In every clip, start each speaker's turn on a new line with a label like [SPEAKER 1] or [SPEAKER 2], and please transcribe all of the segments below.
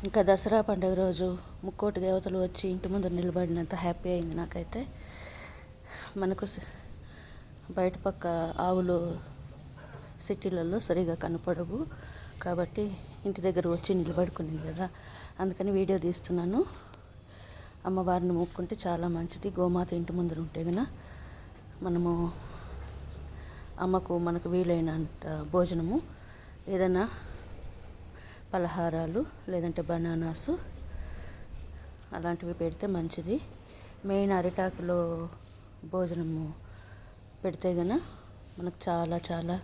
[SPEAKER 1] ఇంకా దసరా పండుగ రోజు ముక్కోటి దేవతలు వచ్చి ఇంటి ముందు నిలబడినంత హ్యాపీ అయింది నాకైతే. మనకు బయట పక్క ఆవులు సిటీలలో సరిగా కనపడవు కాబట్టి ఇంటి దగ్గర వచ్చి నిలబడుకునింది కదా, అందుకని వీడియో తీస్తున్నాను. అమ్మవారిని మొక్కుంటే చాలా మంచిది. గోమాత ఇంటి ముందర ఉంటే కనుక మనము మనకు వీలైనంత భోజనము, ఏదైనా పలహారాలు లేదంటే బనానాసు అలాంటివి పెడితే మంచిది. మెయిన్ అరిటాకులో భోజనము పెడితే కనుక మనకు చాలా చాలా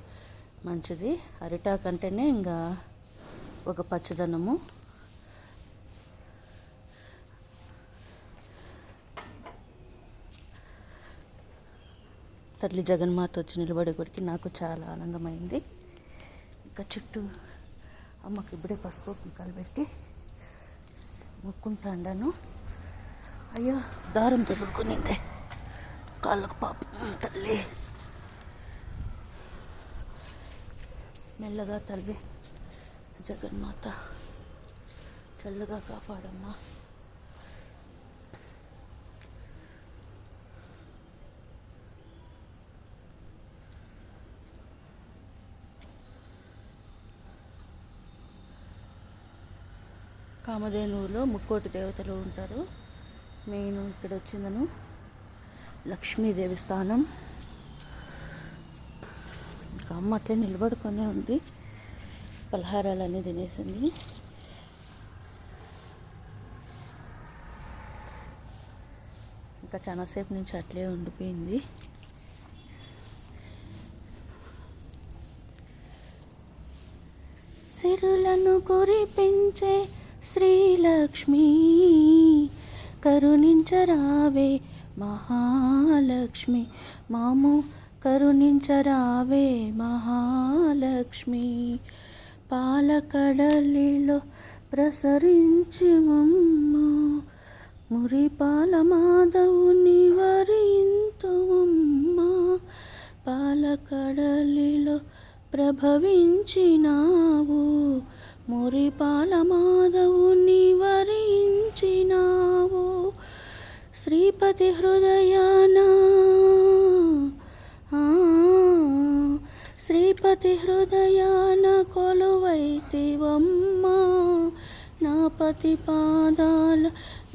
[SPEAKER 1] మంచిది. అరిటాకు అంటేనే ఇంకా ఒక పచ్చదనము. తల్లి జగన్మాత వచ్చి నిలబడేకొడికి నాకు చాలా ఆనందమైంది. ఇంకా చుట్టూ అమ్మకి ఇప్పుడే పసుపు కుంకాలు పెట్టి మొక్కుంటాను. అయ్యో దారం తగులుకునిందే కాళ్ళకు పాపం. తల్లి మెల్లగా తల్లి జగన్మాత చల్లగా కాపాడమ్మా. కామధేనువులో ముక్కోటి దేవతలు ఉంటారు. మెయిన్ ఇక్కడ వచ్చిందను లక్ష్మీదేవి స్థానం. ఇంకా అమ్మ అట్లే నిలబడుకొనే ఉంది, పలహారాలన్నీ తినేసింది. ఇంకా చాలాసేపు నుంచి అట్లే ఉండిపోయింది. సిరులను కురిపించే శ్రీలక్ష్మి కరుణించరావే మహాలక్ష్మి, మాము కరుణించరావే మహాలక్ష్మి. పాలకడలిలో ప్రసరించి మమ్మ మురిపాల మాధవుని వరింతువమ్మ. పాలకడలిలో ప్రభవించినావు, మురిపాల మాధవుని వరించినావు. శ్రీపతి హృదయాన శ్రీపతి హృదయాన కొలువైతివమ్మ. నా పతి పాదాల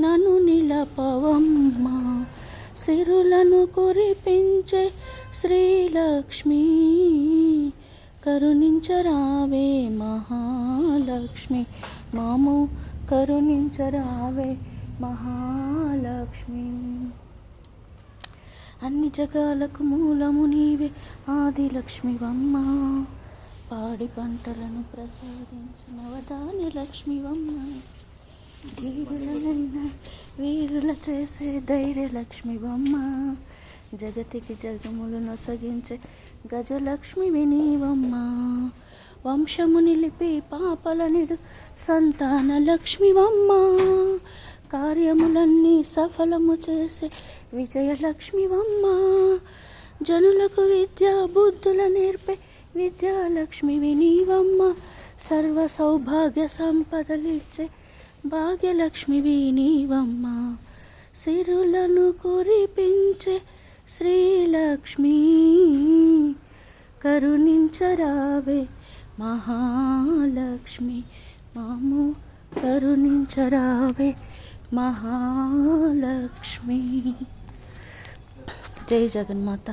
[SPEAKER 1] నన్ను నిలపవమ్మ. సిరులను కురిపించే శ్రీలక్ష్మి కరుణించరావే మహాలక్ష్మి, మాము కరుణించరావే మహాలక్ష్మి. అన్ని జగాలకు మూలము నీవే ఆదిలక్ష్మివమ్మ. పాడి పంటలను ప్రసాదించిన వదాని లక్ష్మివమ్మ. వీరుల చేసే ధైర్య లక్ష్మివమ్మ. జగతికి జగములు నొసగించే గజలక్ష్మివి నీవమ్మ. వంశము నిలిపి పాపల నిడు సంతాన లక్ష్మివమ్మ. కార్యములన్నీ సఫలము చేసే విజయలక్ష్మివమ్మ. జనులకు విద్యా బుద్ధుల నేర్పే విద్యాలక్ష్మివి నీవమ్మ. సర్వ సౌభాగ్య సంపదలిచ్చే భాగ్యలక్ష్మివి నీవమ్మ. సిరులను కురిపించే శ్రీలక్ష్మి కరుణించరావే మహాలక్ష్మి, మాము కరుణించరావే మహాలక్ష్మి. జై జగన్మాత.